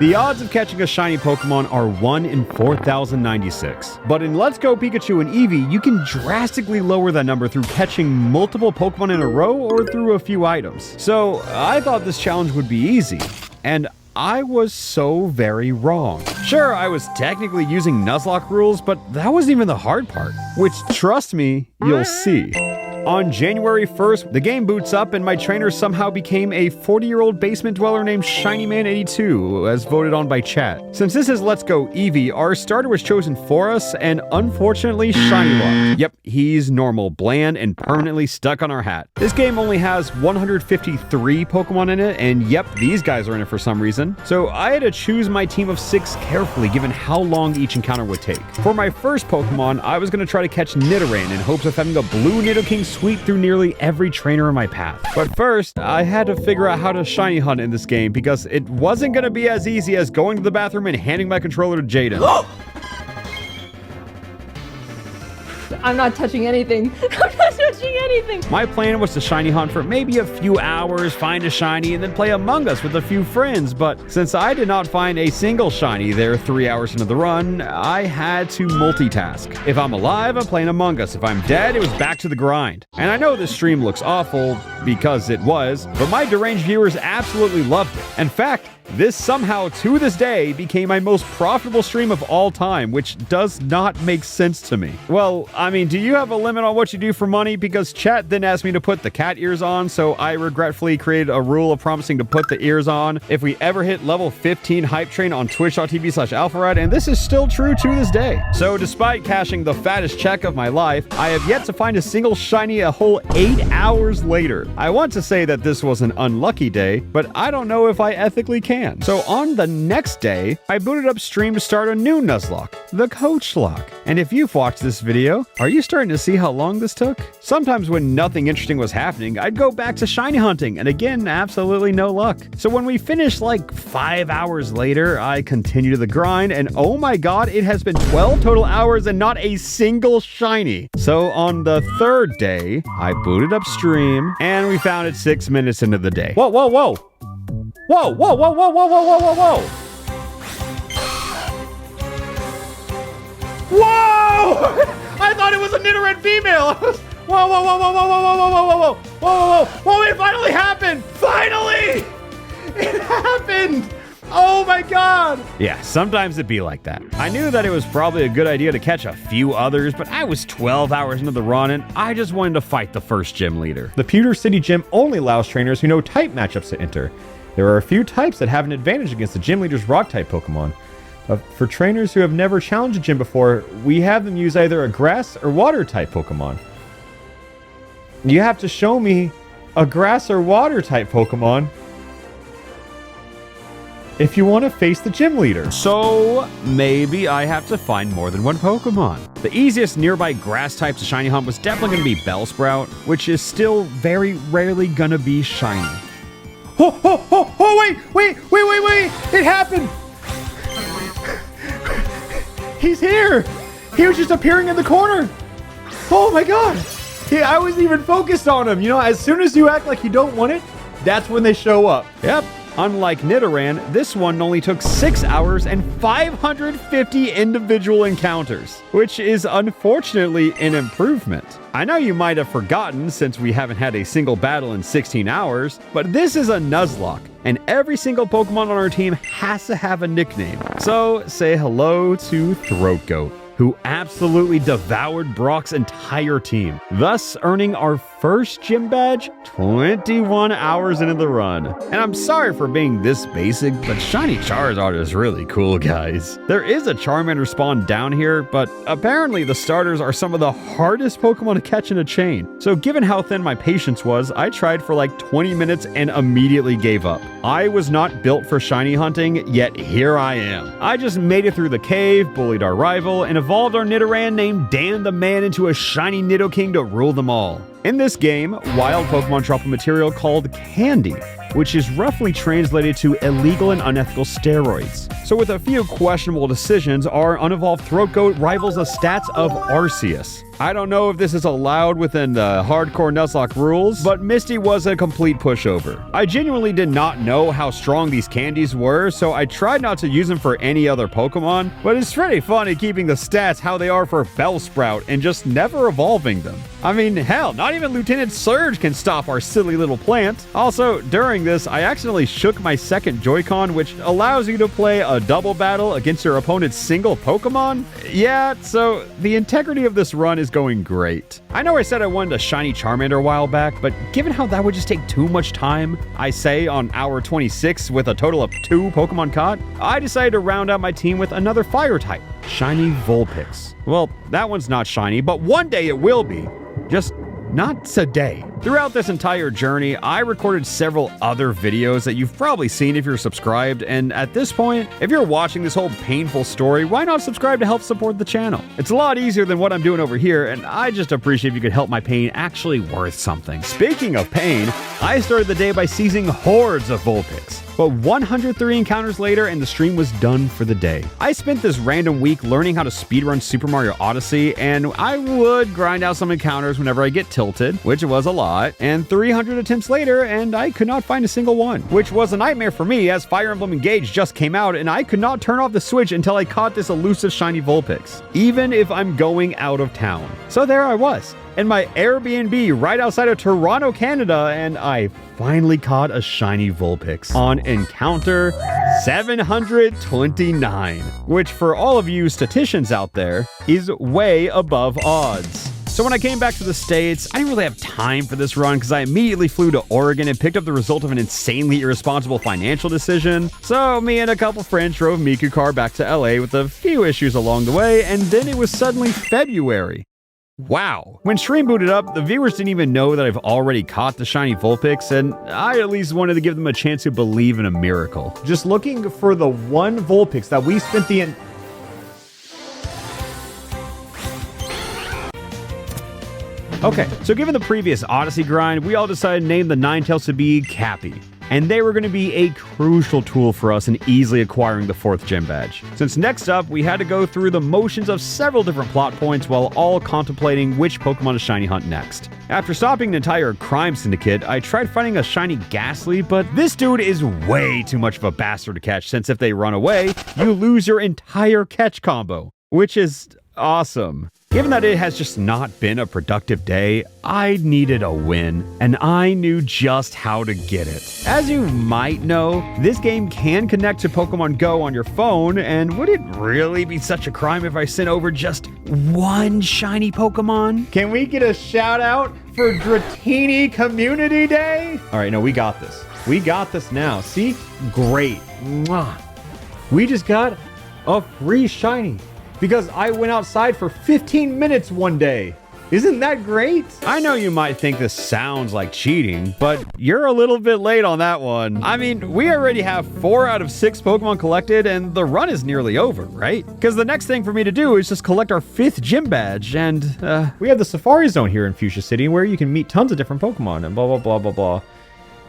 The odds of catching a shiny Pokemon are 1 in 4,096. But in Let's Go Pikachu and Eevee, you can drastically lower that number through catching multiple Pokemon in a row or through a few items. So I thought this challenge would be easy. And I was so very wrong. Sure, I was technically using Nuzlocke rules, but that wasn't even the hard part. Which, trust me, you'll see. On January 1st, the game boots up and my trainer somehow became a 40-year-old basement dweller named ShinyMan82, as voted on by chat. Since this is Let's Go Eevee, our starter was chosen for us, and unfortunately, Shiny Lock. Yep, he's normal, bland, and permanently stuck on our hat. This game only has 153 Pokemon in it, and yep, these guys are in it for some reason. So I had to choose my team of 6 carefully, given how long each encounter would take. For my first Pokemon, I was going to try to catch Nidoran in hopes of having a blue Nidoking sweep through nearly every trainer in my path. But first, I had to figure out how to shiny hunt in this game because it wasn't going to be as easy as going to the bathroom and handing my controller to Jaden. I'm not touching anything. I'm not touching anything. My plan was to shiny hunt for maybe a few hours, find a shiny, and then play Among Us with a few friends. But since I did not find a single shiny there 3 hours into the run, I had to multitask. If I'm alive, I'm playing Among Us. If I'm dead, it was back to the grind. And I know this stream looks awful, because it was, but my deranged viewers absolutely loved it. In fact, this somehow, to this day, became my most profitable stream of all time, which does not make sense to me. Well, I mean, do you have a limit on what you do for money? Because chat then asked me to put the cat ears on, so I regretfully created a rule of promising to put the ears on if we ever hit level 15 hype train on twitch.tv/Alpharad, and this is still true to this day. So despite cashing the fattest check of my life, I have yet to find a single shiny a whole 8 hours later. I want to say that this was an unlucky day, but I don't know if I ethically can. So on the next day, I booted up stream to start a new Nuzlocke, the Coach Lock. And if you've watched this video, are you starting to see how long this took? Sometimes when nothing interesting was happening, I'd go back to shiny hunting, and again, absolutely no luck. So when we finished like 5 hours later, I continued the grind, and oh my god, it has been 12 total hours and not a single shiny. So on the third day, I booted up stream, and we found it 6 minutes into the day. Whoa, whoa, whoa! Whoa, whoa, whoa, whoa, whoa, whoa, whoa, whoa, whoa! Whoa! I thought it was a Nidoran female! Whoa, whoa, whoa, whoa, whoa, whoa, whoa, whoa, whoa, whoa, whoa, whoa, whoa, it finally happened! Finally! It happened! Oh my god! Yeah, sometimes it'd be like that. I knew that it was probably a good idea to catch a few others, but I was 12 hours into the run and I just wanted to fight the first gym leader. The Pewter City Gym only allows trainers who know type matchups to enter. There are a few types that have an advantage against the gym leader's rock-type Pokemon. For trainers who have never challenged a gym before, we have them use either a grass or water-type Pokemon. You have to show me a grass or water-type Pokemon if you want to face the gym leader. So maybe I have to find more than one Pokemon. The easiest nearby grass type to shiny hunt was definitely going to be Bellsprout, which is still very rarely going to be shiny. Oh, oh, oh, oh, wait, it happened. He's here. He was just appearing in the corner. Oh my god. I wasn't even focused on him. You know, as soon as you act like you don't want it, that's when they show up. Yep. Unlike Nidoran, this one only took 6 hours and 550 individual encounters, which is unfortunately an improvement. I know you might have forgotten since we haven't had a single battle in 16 hours, but this is a Nuzlocke, and every single Pokemon on our team has to have a nickname. So say hello to Throat Goat, who absolutely devoured Brock's entire team, thus earning our first gym badge 21 hours into the run. And I'm sorry for being this basic, but Shiny Charizard is really cool, guys. There is a Charmander spawn down here, but apparently the starters are some of the hardest Pokemon to catch in a chain. So given how thin my patience was, I tried for like 20 minutes and immediately gave up. I was not built for shiny hunting, yet here I am. I just made it through the cave, bullied our rival, and evolved our Nidoran named Dan the Man into a shiny Nidoking to rule them all. In this game, wild Pokemon drop a material called Candy. which is roughly translated to illegal and unethical steroids. So with a few questionable decisions, our unevolved throat goat rivals the stats of Arceus. I don't know if this is allowed within the hardcore Nuzlocke rules, but Misty was a complete pushover. I genuinely did not know how strong these candies were, so I tried not to use them for any other Pokemon, but it's pretty funny keeping the stats how they are for Bellsprout and just never evolving them. I mean, hell, not even Lieutenant Surge can stop our silly little plant. Also, during this, I accidentally shook my second Joy-Con, which allows you to play a double battle against your opponent's single Pokemon. Yeah, so the integrity of this run is going great. I know I said I wanted a shiny Charmander a while back, but given how that would just take too much time, I say on hour 26 with a total of 2 Pokemon caught, I decided to round out my team with another fire type, Shiny Vulpix. Well, that one's not shiny, but one day it will be. Just not today. Throughout this entire journey, I recorded several other videos that you've probably seen if you're subscribed, and at this point, if you're watching this whole painful story, why not subscribe to help support the channel? It's a lot easier than what I'm doing over here, and I just appreciate if you could help my pain actually worth something. Speaking of pain, I started the day by seizing hordes of Vulpix. But 103 encounters later and the stream was done for the day. I spent this random week learning how to speedrun Super Mario Odyssey, and I would grind out some encounters whenever I get tilted, which was a lot, and 300 attempts later and I could not find a single one, which was a nightmare for me as Fire Emblem Engage just came out and I could not turn off the Switch until I caught this elusive shiny Vulpix, even if I'm going out of town. So there I was, in my Airbnb right outside of Toronto, Canada, and I finally caught a shiny Vulpix on encounter 729, which for all of you statisticians out there is way above odds. So when I came back to the States, I didn't really have time for this run because I immediately flew to Oregon and picked up the result of an insanely irresponsible financial decision. So me and a couple friends drove Miku car back to LA with a few issues along the way, and then it was suddenly February. Wow. When stream booted up, the viewers didn't even know that I've already caught the shiny Vulpix, and I at least wanted to give them a chance to believe in a miracle. Just looking for the one Vulpix that we spent the... Okay, so given the previous Odyssey grind, we all decided to name the Ninetales to be Cappy. And they were going to be a crucial tool for us in easily acquiring the 4th gym badge. Since next up, we had to go through the motions of several different plot points while all contemplating which Pokemon to shiny hunt next. After stopping an entire crime syndicate, I tried finding a shiny Gastly, but this dude is way too much of a bastard to catch since if they run away, you lose your entire catch combo, which is awesome. Given that it has just not been a productive day, I needed a win, and I knew just how to get it. As you might know, this game can connect to Pokemon Go on your phone, and would it really be such a crime if I sent over just one shiny Pokemon? Can we get a shout out for Dratini Community Day? All right, no, we got this. We got this now. See? Great. Mwah. We just got a free shiny because I went outside for 15 minutes one day. Isn't that great? I know you might think this sounds like cheating, but you're a little bit late on that one. I mean, we already have 4 out of 6 Pokemon collected and the run is nearly over, right? Because the next thing for me to do is just collect our 5th gym badge and, we have the Safari Zone here in Fuchsia City where you can meet tons of different Pokemon and blah, blah, blah, blah, blah.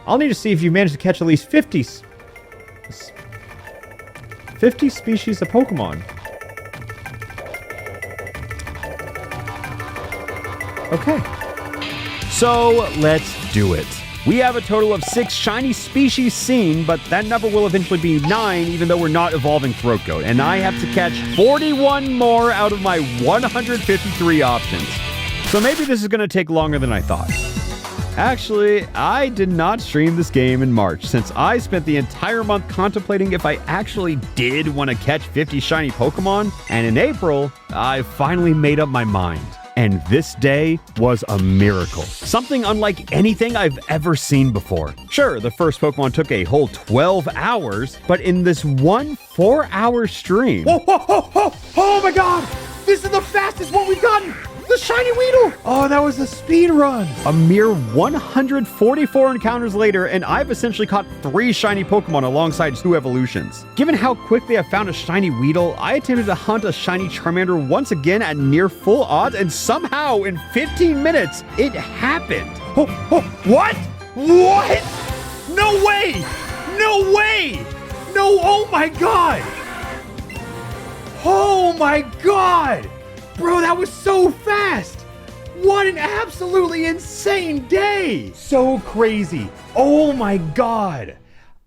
I'll need to see if you manage to catch at least 50 species of Pokemon. Okay. So let's do it. We have a total of 6 shiny species seen, but that number will eventually be 9 even though we're not evolving Throat Goat, and I have to catch 41 more out of my 153 options. So maybe this is going to take longer than I thought. Actually, I did not stream this game in March since I spent the entire month contemplating if I actually did want to catch 50 shiny Pokemon, and in April, I finally made up my mind. And this day was a miracle. Something unlike anything I've ever seen before. Sure, the first Pokemon took a whole 12 hours, but in this one 4-hour stream... Whoa, whoa, whoa, whoa! Oh my god! This is the fastest one we've gotten! The shiny Weedle! Oh, that was a speed run! A mere 144 encounters later, and I've essentially caught 3 shiny Pokemon alongside 2 evolutions. Given how quickly I found a shiny Weedle, I attempted to hunt a shiny Charmander once again at near full odds, and somehow in 15 minutes, it happened. Oh, oh, what? What? No way! No way! No, oh my god! Oh my god! Bro, that was so fast! What an absolutely insane day! So crazy. Oh my god.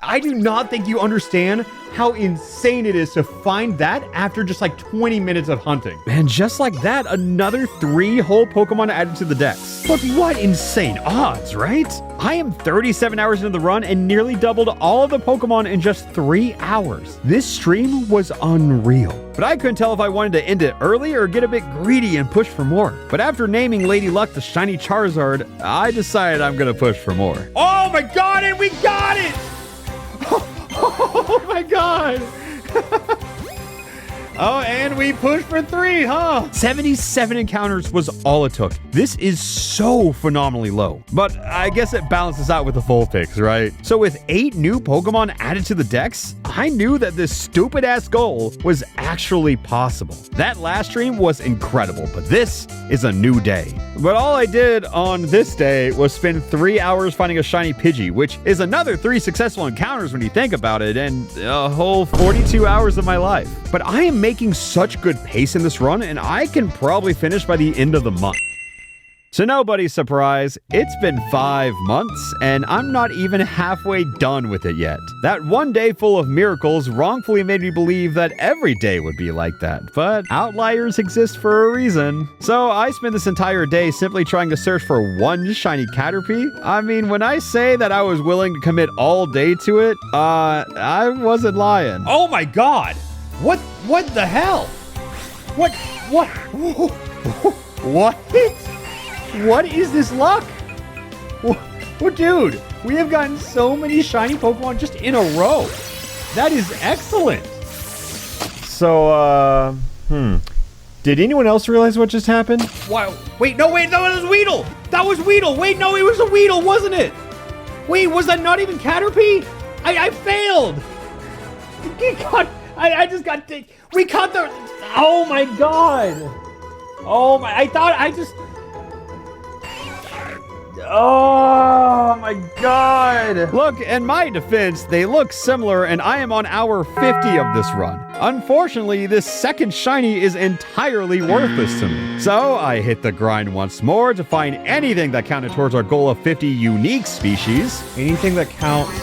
I do not think you understand how insane it is to find that after just like 20 minutes of hunting. And just like that, another 3 whole Pokemon added to the dex. But what insane odds, right? I am 37 hours into the run and nearly doubled all of the Pokemon in just 3 hours. This stream was unreal. But I couldn't tell if I wanted to end it early or get a bit greedy and push for more. But after naming Lady Luck the shiny Charizard, I decided I'm gonna push for more. Oh my god, and we got it! Oh my god! Oh, and we pushed for 3, huh? 77 encounters was all it took. This is so phenomenally low. But I guess it balances out with the full picks, right? So with 8 new Pokemon added to the dex, I knew that this stupid-ass goal was actually possible. That last stream was incredible, but this is a new day. But all I did on this day was spend 3 hours finding a shiny Pidgey, which is another 3 successful encounters when you think about it, and a whole 42 hours of my life. But I am making such good pace in this run, and I can probably finish by the end of the month. To nobody's surprise, it's been 5 months, and I'm not even halfway done with it yet. That one day full of miracles wrongfully made me believe that every day would be like that, but outliers exist for a reason. So I spent this entire day simply trying to search for one shiny Caterpie. I mean, when I say that I was willing to commit all day to it, I wasn't lying. Oh my god! What the hell? What? What is this luck? What, dude? We have gotten so many shiny Pokemon just in a row. That is excellent. So, did anyone else realize what just happened? Wow. Wait, that was Weedle. That was Weedle. Wait, no, it was a Weedle, wasn't it? Wait, was that not even Caterpie? I failed. I just got, we caught the, oh my god. Oh my, oh my god. Look, in my defense, they look similar, and I am on hour 50 of this run. Unfortunately, this second shiny is entirely worthless to me. So I hit the grind once more to find anything that counted towards our goal of 50 unique species. Anything that counts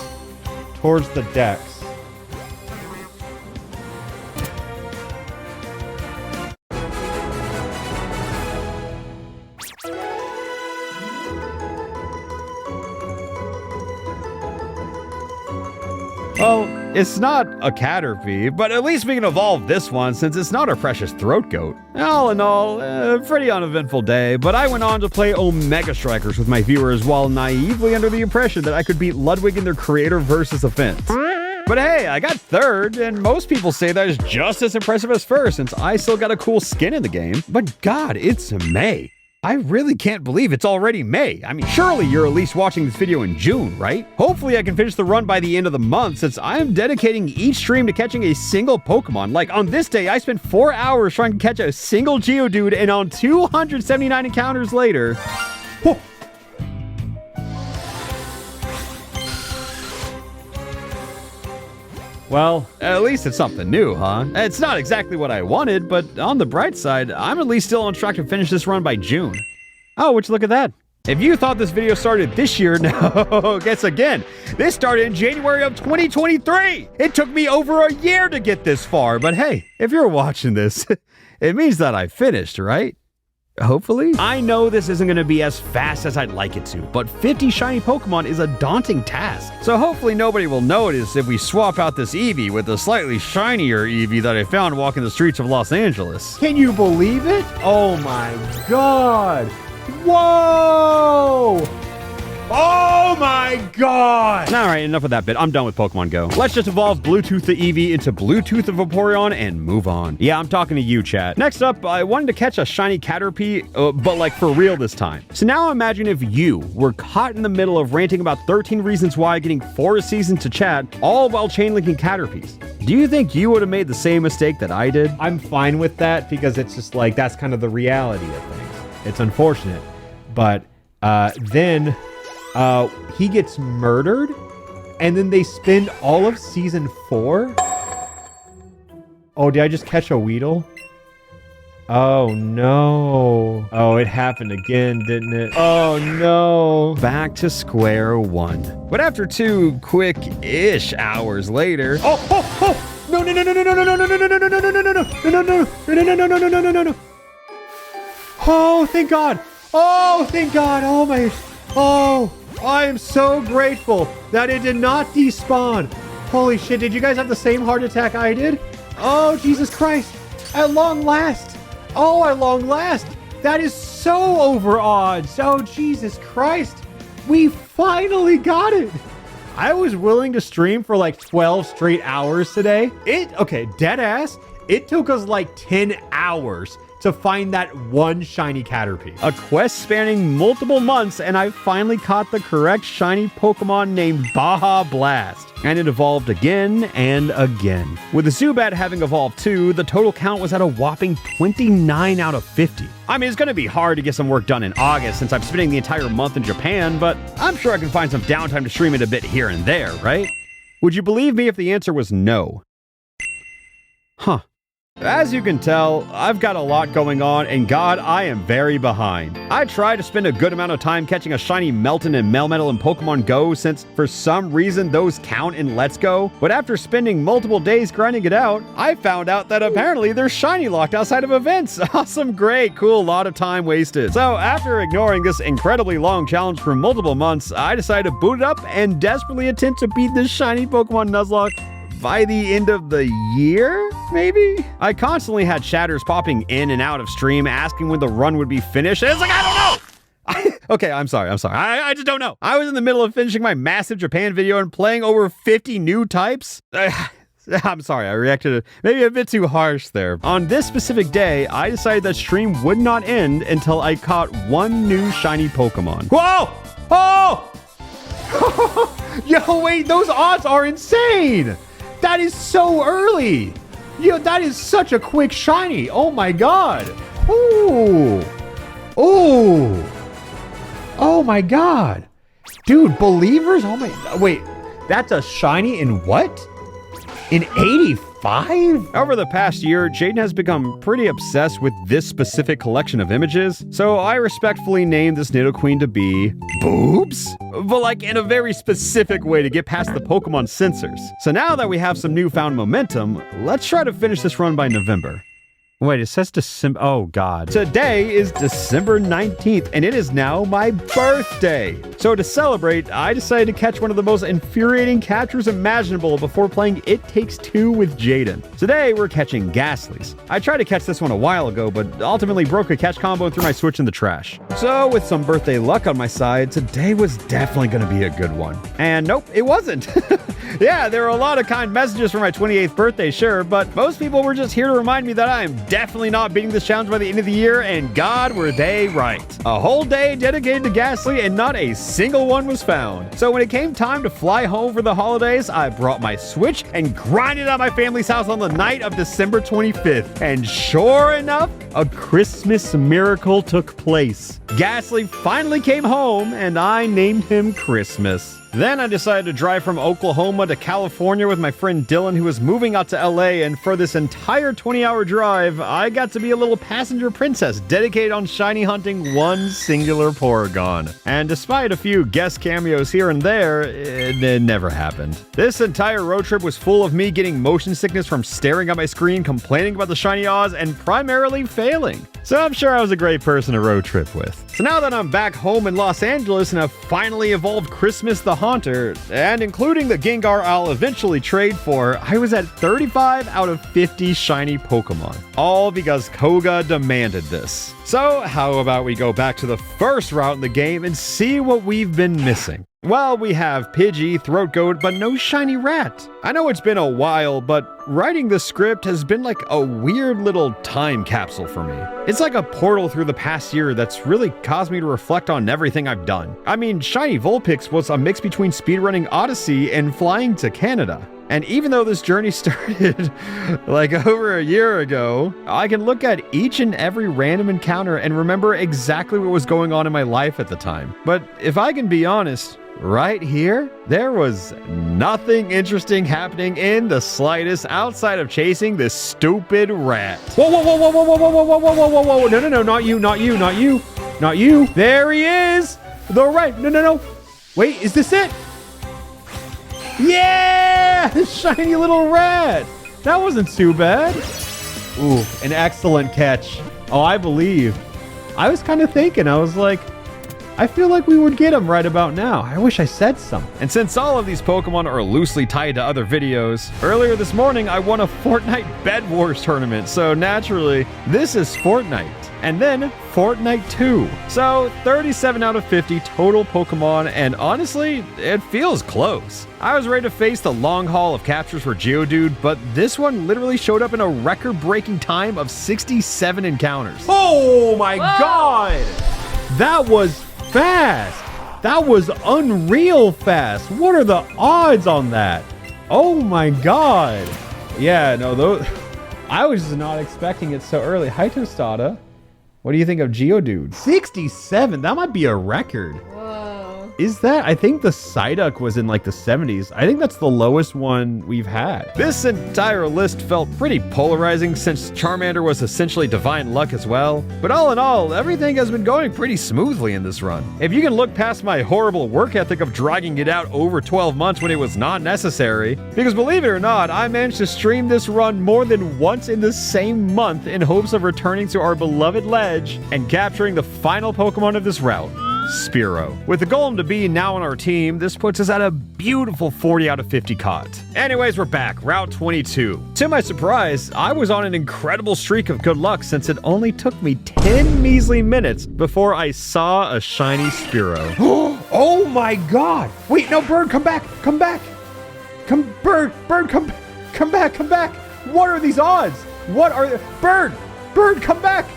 towards the dex. Well, it's not a Caterpie, but at least we can evolve this one since it's not a precious throat goat. All in all, a pretty uneventful day, but I went on to play Omega Strikers with my viewers while naively under the impression that I could beat Ludwig and their creator versus offense. But hey, I got 3rd, and most people say that is just as impressive as 1st since I still got a cool skin in the game. But god, it's May. I really can't believe it's already May. I mean, surely you're at least watching this video in June, right? Hopefully I can finish the run by the end of the month since I am dedicating each stream to catching a single Pokemon. Like on this day, I spent 4 hours trying to catch a single Geodude, and on 279 encounters later... Whoa. Well, at least it's something new, huh? It's not exactly what I wanted, but on the bright side, I'm at least still on track to finish this run by June. Oh, would you look at that? If you thought this video started this year, no, guess again. This started in January of 2023. It took me over a year to get this far, but hey, if you're watching this, it means that I finished, right? Hopefully. I know this isn't going to be as fast as I'd like it to, but 50 shiny Pokemon is a daunting task. So hopefully nobody will notice if we swap out this Eevee with a slightly shinier Eevee that I found walking the streets of Los Angeles. Can you believe it? Oh my god. Whoa! Oh my god! Alright, enough of that bit. I'm done with Pokemon Go. Let's just evolve Bluetooth the Eevee into Bluetooth the Vaporeon and move on. Yeah, I'm talking to you, chat. Next up, I wanted to catch a shiny Caterpie, but like for real this time. So now imagine if you were caught in the middle of ranting about 13 reasons why getting 4 seasons to chat, all while chain linking Caterpies. Do you think you would have made the same mistake that I did? I'm fine with that because it's just like, that's kind of the reality of things. It's unfortunate. But then he gets murdered and then they spend all of season 4? Oh, did I just catch a Weedle? Oh no. Oh, it happened again, didn't it? Oh no. Back to square one. But after 2 quick-ish hours later... Oh! No! Oh, thank God. Oh, thank God. Oh my... Oh, I am so grateful that it did not despawn. Holy shit, did you guys have the same heart attack I did? Oh, Jesus Christ. At long last. Oh, at long last. That is so over odds. Oh, Jesus Christ. We finally got it. I was willing to stream for like 12 straight hours today. Okay, dead ass. It took us like 10 hours to find that one shiny Caterpie. A quest spanning multiple months, and I finally caught the correct shiny Pokemon named Baja Blast. And it evolved again and again. With the Zubat having evolved too, the total count was at a whopping 29 out of 50. I mean, it's gonna be hard to get some work done in August since I'm spending the entire month in Japan, but I'm sure I can find some downtime to stream it a bit here and there, right? Would you believe me if the answer was no? Huh. As you can tell, I've got a lot going on, and God, I am very behind. I try to spend a good amount of time catching a shiny Melton and Melmetal in Pokemon Go since, for some reason, those count in Let's Go. But after spending multiple days grinding it out, I found out that apparently they're shiny locked outside of events. Awesome, great, cool, lot of time wasted. So after ignoring this incredibly long challenge for multiple months, I decided to boot it up and desperately attempt to beat this shiny Pokemon Nuzlocke by the end of the year, maybe? I constantly had chatters popping in and out of stream asking when the run would be finished, and it's like, I don't know! Okay, I'm sorry. I just don't know. I was in the middle of finishing my massive Japan video and playing over 50 new types. I'm sorry, I reacted maybe a bit too harsh there. On this specific day, I decided that stream would not end until I caught one new shiny Pokemon. Whoa! Oh! Yo, wait, those odds are insane! That is so early. Yo, that is such a quick shiny. Oh my God. Ooh. Ooh. Oh my God. Dude, believers? Oh my, wait, that's a shiny in what? In 85? Over the past year, Jaden has become pretty obsessed with this specific collection of images, so I respectfully named this Nidoqueen to be Boobs? But like in a very specific way to get past the Pokemon censors. So now that we have some newfound momentum, let's try to finish this run by November. Wait, it says December. Oh, God. Today is December 19th, and it is now my birthday. So to celebrate, I decided to catch one of the most infuriating captures imaginable before playing It Takes Two with Jaden. Today, we're catching Gastlys. I tried to catch this one a while ago, but ultimately broke a catch combo and threw my Switch in the trash. So with some birthday luck on my side, today was definitely going to be a good one. And nope, it wasn't. Yeah, there were a lot of kind messages for my 28th birthday, sure, but most people were just here to remind me that I am definitely not beating this challenge by the end of the year, and God, were they right. A whole day dedicated to Gastly, and not a single one was found. So when it came time to fly home for the holidays, I brought my Switch and grinded at my family's house on the night of December 25th. And sure enough, a Christmas miracle took place. Gastly finally came home, and I named him Christmas. Then I decided to drive from Oklahoma to California with my friend Dylan, who was moving out to LA, and for this entire 20-hour drive, I got to be a little passenger princess dedicated on shiny hunting one singular Porygon. And despite a few guest cameos here and there, it never happened. This entire road trip was full of me getting motion sickness from staring at my screen, complaining about the shiny Oz, and primarily failing. So I'm sure I was a great person to road trip with. So now that I'm back home in Los Angeles and have finally evolved Christmas the Haunter, and including the Gengar I'll eventually trade for, I was at 35 out of 50 shiny Pokemon. All because Koga demanded this. So how about we go back to the first route in the game and see what we've been missing? Well, we have Pidgey, Throat Goat, but no shiny rat. I know it's been a while, but writing this script has been like a weird little time capsule for me. It's like a portal through the past year that's really caused me to reflect on everything I've done. I mean, Shiny Vulpix was a mix between speedrunning Odyssey and flying to Canada. And even though this journey started like over a year ago, I can look at each and every random encounter and remember exactly what was going on in my life at the time. But if I can be honest, right here, there was nothing interesting happening in the slightest outside of chasing this stupid rat. Whoa, whoa, whoa, whoa, whoa, whoa, whoa, whoa, whoa, whoa, whoa, no, no, no, not you, not you, not you, not you. There he is, the rat. No, no, no. Wait, is this it? Yeah, shiny little rat. That wasn't too bad. Ooh, an excellent catch. Oh, I believe. I was kind of thinking, I was like, I feel like we would get him right about now. I wish I said something. And since all of these Pokemon are loosely tied to other videos, earlier this morning I won a Fortnite Bed Wars tournament, so naturally, this is Fortnite. And then Fortnite 2. So 37 out of 50 total Pokemon, and honestly, it feels close. I was ready to face the long haul of captures for Geodude, but this one literally showed up in a record-breaking time of 67 encounters. Oh my God! That was fast. That was unreal fast. What are the odds on that? Oh my God. Yeah, no, those. I was just not expecting it so early. Hi, Tostada. What do you think of Geodude? 67. That might be a record. Whoa. Is that? I think the Psyduck was in like the 70s. I think that's the lowest one we've had. This entire list felt pretty polarizing since Charmander was essentially divine luck as well. But all in all, everything has been going pretty smoothly in this run. If you can look past my horrible work ethic of dragging it out over 12 months when it was not necessary, because believe it or not, I managed to stream this run more than once in the same month in hopes of returning to our beloved ledge and capturing the final Pokemon of this route, Spearow. With the Golem to be now on our team, this puts us at a beautiful 40 out of 50 caught. Anyways, we're back, Route 22. To my surprise, I was on an incredible streak of good luck since it only took me 10 measly minutes before I saw a shiny Spearow. Oh my God. Wait, no, Bird, come back. Come back. Bird, come back, come back. What are these odds? What are Bird, come back.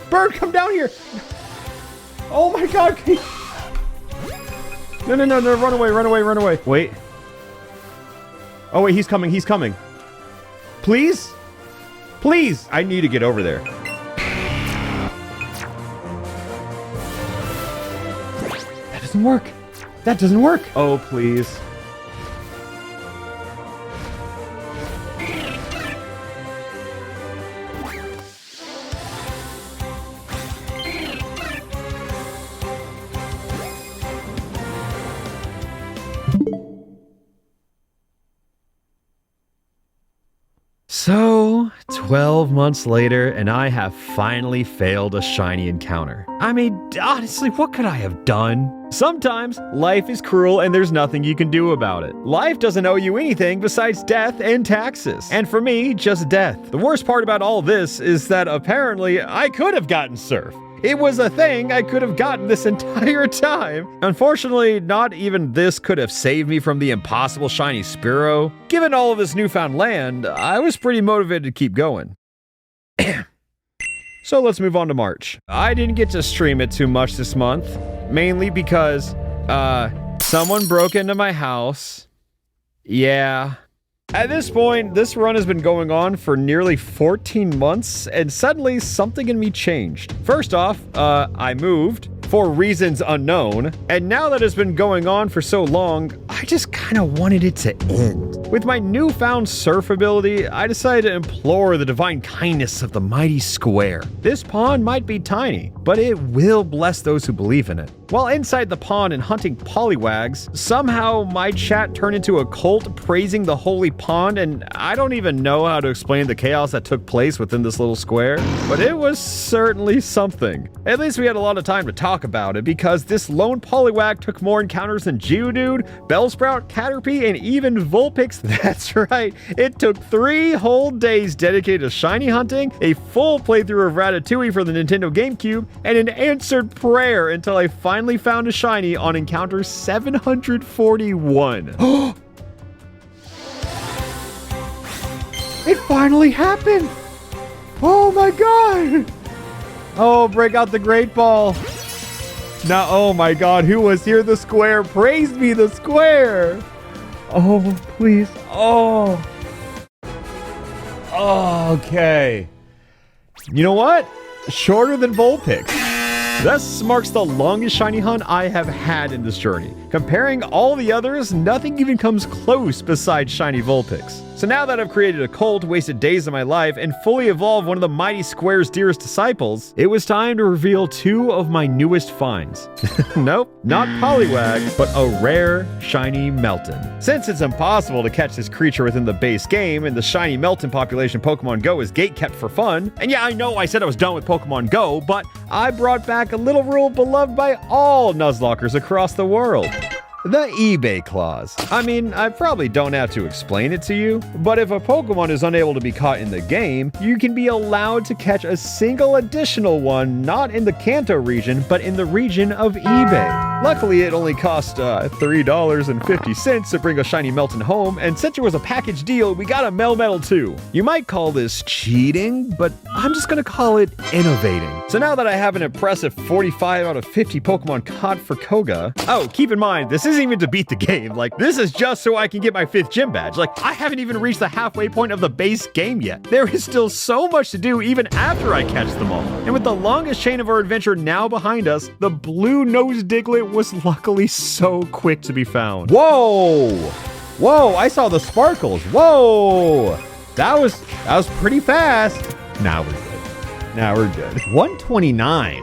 Bird, come down here. Oh my God. No, run away. Wait. Oh wait, he's coming. Please? I need to get over there. That doesn't work. Oh, please. So, 12 months later, and I have finally failed a shiny encounter. I mean, honestly, what could I have done? Sometimes, life is cruel and there's nothing you can do about it. Life doesn't owe you anything besides death and taxes. And for me, just death. The worst part about all this is that apparently I could have gotten Surf. It was a thing I could have gotten this entire time. Unfortunately, not even this could have saved me from the impossible shiny Spearow. Given all of this newfound land, I was pretty motivated to keep going. So let's move on to March. I didn't get to stream it too much this month, mainly because, someone broke into my house. Yeah. At this point, this run has been going on for nearly 14 months, and suddenly something in me changed. First off, I moved, for reasons unknown, and now that it's been going on for so long, I just kind of wanted it to end. With my newfound surf ability, I decided to implore the divine kindness of the mighty square. This pond might be tiny, but it will bless those who believe in it. While inside the pond and hunting Poliwags, somehow my chat turned into a cult praising the holy pond, and I don't even know how to explain the chaos that took place within this little square, but it was certainly something. At least we had a lot of time to talk about it, because this lone Poliwag took more encounters than Geodude, Bellsprout, Caterpie, and even Vulpix. That's right, it took 3 whole days dedicated to shiny hunting, a full playthrough of Ratatouille for the Nintendo GameCube, and an answered prayer until I finally found a shiny on encounter 741. It finally happened! Oh my God! Oh, break out the Great Ball! Now, oh my God, who was here? The square! Praise me, the square! Oh, please. Oh. Okay. You know what? Shorter than Vulpix. This marks the longest shiny hunt I have had in this journey. Comparing all the others, nothing even comes close besides shiny Vulpix. So now that I've created a cult, wasted days of my life, and fully evolved one of the mighty Square's dearest disciples, it was time to reveal two of my newest finds. Nope, not Poliwag, but a rare shiny Melton. Since it's impossible to catch this creature within the base game, and the shiny Melton population Pokemon Go is gatekept for fun, and yeah, I know I said I was done with Pokemon Go, but I brought back a little rule beloved by all Nuzlockers across the world. The eBay clause. I mean, I probably don't have to explain it to you, but if a Pokemon is unable to be caught in the game, you can be allowed to catch a single additional one not in the Kanto region, but in the region of eBay. Luckily, it only cost $3.50 to bring a shiny Melton home, and since it was a package deal, we got a Melmetal too. You might call this cheating, but I'm just gonna call it innovating. So now that I have an impressive 45 out of 50 Pokemon caught for Koga, oh, keep in mind, this isn't even to beat the game. Like, this is just so I can get my 5th gym badge. Like, I haven't even reached the halfway point of the base game yet. There is still so much to do even after I catch them all. And with the longest chain of our adventure now behind us, the blue-nosed Diglett was luckily so quick to be found. Whoa! Whoa, I saw the sparkles. Whoa! That was pretty fast. Now we're good. Now we're good. 129.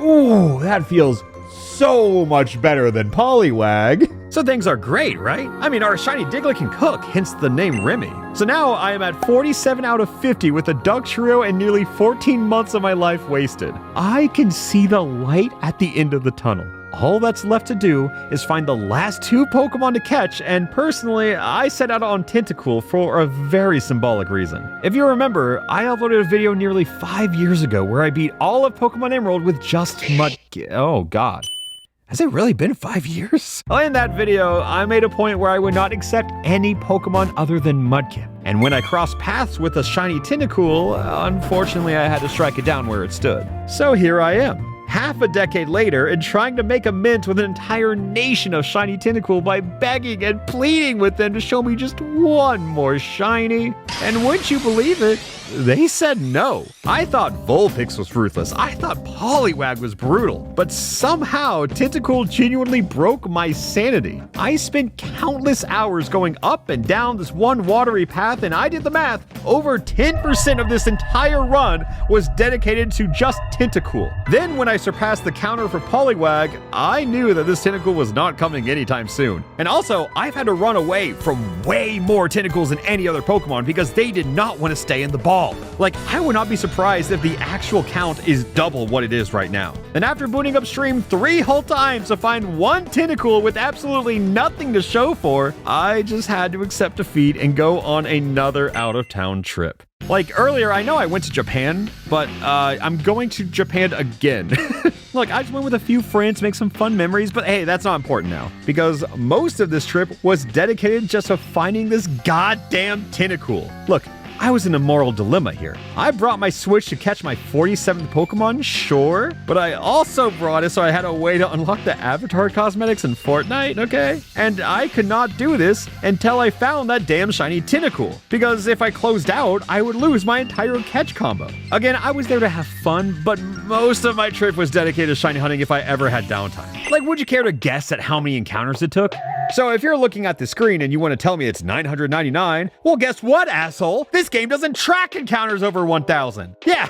Ooh, that feels so much better than Poliwag. So things are great, right? I mean, our shiny Diglett can cook, hence the name Remy. So now I am at 47 out of 50 with a Duck Trio and nearly 14 months of my life wasted. I can see the light at the end of the tunnel. All that's left to do is find the last 2 Pokemon to catch, and personally, I set out on Tentacool for a very symbolic reason. If you remember, I uploaded a video nearly 5 years ago where I beat all of Pokemon Emerald with just Mudkip. Oh god. Has it really been 5 years? Well, in that video, I made a point where I would not accept any Pokemon other than Mudkip. And when I crossed paths with a shiny Tentacool, unfortunately I had to strike it down where it stood. So here I am, half a decade later, and trying to make amends with an entire nation of shiny Tentacool by begging and pleading with them to show me just one more shiny. And wouldn't you believe it? They said no. I thought Vulpix was ruthless. I thought Poliwag was brutal. But somehow, Tentacool genuinely broke my sanity. I spent countless hours going up and down this one watery path, and I did the math. Over 10% of this entire run was dedicated to just Tentacool. Then when I surpassed the counter for Poliwag, I knew that this Tentacool was not coming anytime soon. And also, I've had to run away from way more Tentacools than any other Pokemon because they did not want to stay in the ball. Like, I would not be surprised if the actual count is double what it is right now. And after booting upstream 3 whole times to find one Tentacool with absolutely nothing to show for, I just had to accept defeat and go on another out-of-town trip. Like earlier, I know I went to Japan, but I'm going to Japan again. Look, I just went with a few friends to make some fun memories, but hey, that's not important now. Because most of this trip was dedicated just to finding this goddamn Tentacool. Look, I was in a moral dilemma here. I brought my Switch to catch my 47th Pokemon, sure, but I also brought it so I had a way to unlock the avatar cosmetics in Fortnite, okay? And I could not do this until I found that damn shiny Tentacool, because if I closed out, I would lose my entire catch combo. Again, I was there to have fun, but most of my trip was dedicated to shiny hunting if I ever had downtime. Like, would you care to guess at how many encounters it took? So if you're looking at the screen and you want to tell me it's 999, well, guess what, asshole? This game doesn't track encounters over 1,000. Yeah,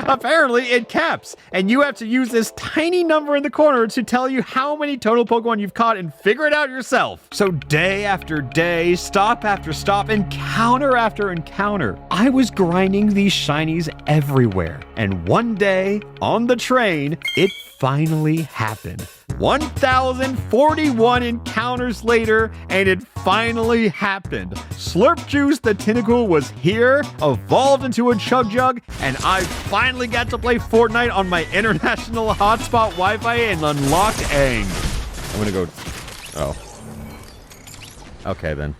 apparently it caps. And you have to use this tiny number in the corner to tell you how many total Pokemon you've caught and figure it out yourself. So day after day, stop after stop, encounter after encounter, I was grinding these shinies everywhere. And one day, on the train, it finally happened. 1,041 encounters later, and it finally happened. Slurp Juice the Tentacool was here, evolved into a Chug Jug, and I finally got to play Fortnite on my international hotspot Wi-Fi and unlocked Aang. I'm gonna go... Oh. Okay, then.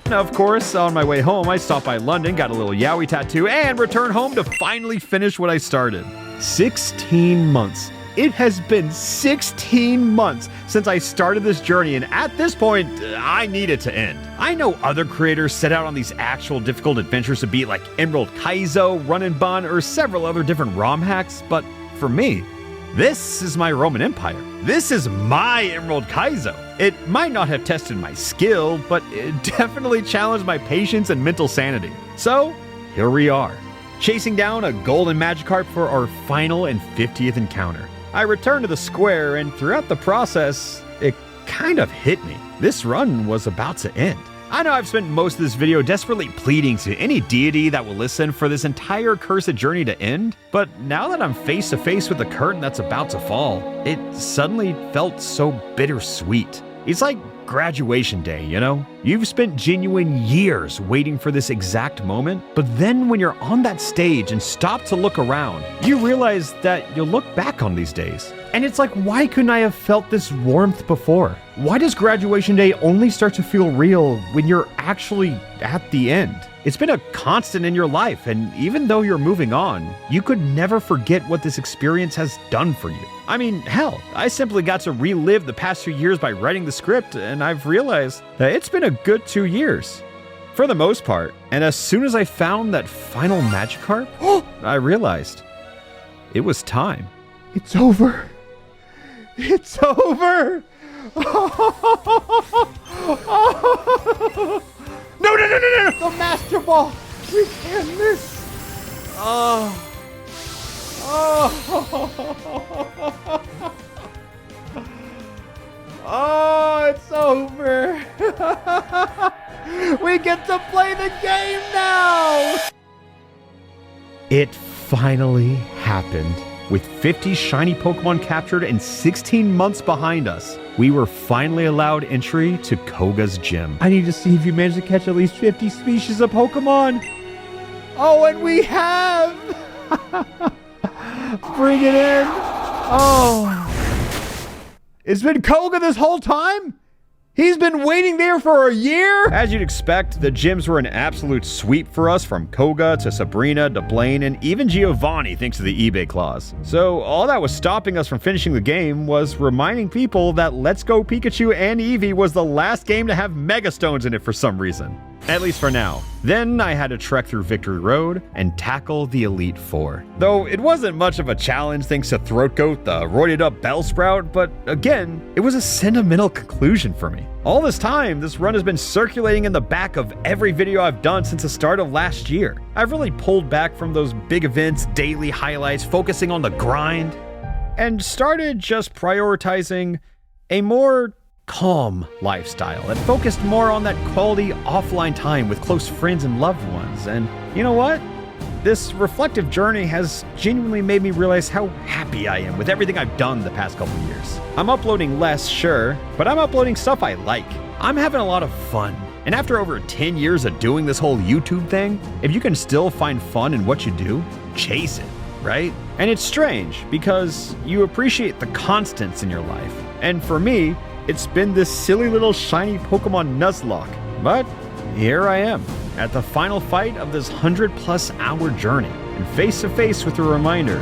Now, of course, on my way home, I stopped by London, got a little Yowie tattoo, and returned home to finally finish what I started. 16 months. It has been 16 months since I started this journey, and at this point, I need it to end. I know other creators set out on these actual difficult adventures to beat like Emerald Kaizo, Run and Bun, or several other different ROM hacks, but for me, this is my Roman Empire. This is my Emerald Kaizo. It might not have tested my skill, but it definitely challenged my patience and mental sanity. So, here we are, chasing down a golden Magikarp for our final and 50th encounter. I returned to the square, and throughout the process, it kind of hit me. This run was about to end. I know I've spent most of this video desperately pleading to any deity that will listen for this entire cursed journey to end, but now that I'm face to face with the curtain that's about to fall, it suddenly felt so bittersweet. It's like graduation day, you know? You've spent genuine years waiting for this exact moment, but then when you're on that stage and stop to look around, you realize that you'll look back on these days. And it's like, why couldn't I have felt this warmth before? Why does graduation day only start to feel real when you're actually at the end? It's been a constant in your life, and even though you're moving on, you could never forget what this experience has done for you. I mean, hell, I simply got to relive the past 2 years by writing the script, and I've realized that it's been a good 2 years. For the most part. And as soon as I found that final Magikarp, I realized it was time. It's over. It's over. No, no, no, no, no! The Master Ball! We can't miss! Oh. Oh. Oh, it's over! We get to play the game now! It finally happened. With 50 shiny Pokemon captured and 16 months behind us, we were finally allowed entry to Koga's gym. I need to see if you managed to catch at least 50 species of Pokemon. Oh, and we have! Bring it in. Oh. It's been Koga this whole time? He's been waiting there for a year? As you'd expect, the gyms were an absolute sweep for us, from Koga to Sabrina to Blaine and even Giovanni thanks to the eBay clause. So all that was stopping us from finishing the game was reminding people that Let's Go Pikachu and Eevee was the last game to have Mega Stones in it for some reason. At least for now. Then I had to trek through Victory Road and tackle the Elite Four. Though it wasn't much of a challenge thanks to Throatgoat, the roided up Bellsprout, but again, it was a sentimental conclusion for me. All this time, this run has been circulating in the back of every video I've done since the start of last year. I've really pulled back from those big events, daily highlights, focusing on the grind, and started just prioritizing a more calm lifestyle that focused more on that quality offline time with close friends and loved ones. And you know what? This reflective journey has genuinely made me realize how happy I am with everything I've done the past couple years. I'm uploading less, sure, but I'm uploading stuff I like. I'm having a lot of fun. And after over 10 years of doing this whole YouTube thing, if you can still find fun in what you do, chase it, right? And it's strange because you appreciate the constants in your life. And for me, it's been this silly little shiny Pokemon Nuzlocke. But here I am, at the final fight of this 100+ hour journey, and face to face with the reminder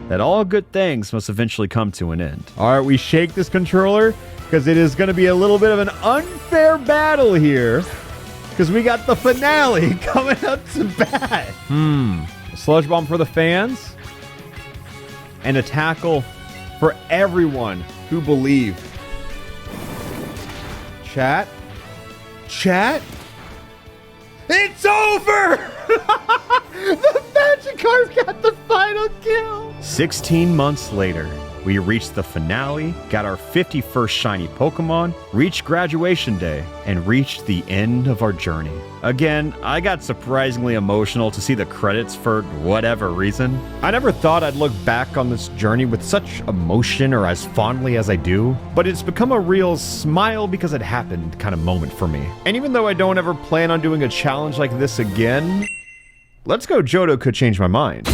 that all good things must eventually come to an end. All right, we shake this controller because it is going to be a little bit of an unfair battle here because we got the finale coming up to bat. A Sludge Bomb for the fans and a tackle for everyone who believed. Chat. It's over! The Magikarp got the final kill! 16 months later, we reached the finale, got our 51st shiny Pokemon, reached graduation day, and reached the end of our journey. Again, I got surprisingly emotional to see the credits for whatever reason. I never thought I'd look back on this journey with such emotion or as fondly as I do, but it's become a real smile because it happened kind of moment for me. And even though I don't ever plan on doing a challenge like this again, Let's Go Johto could change my mind.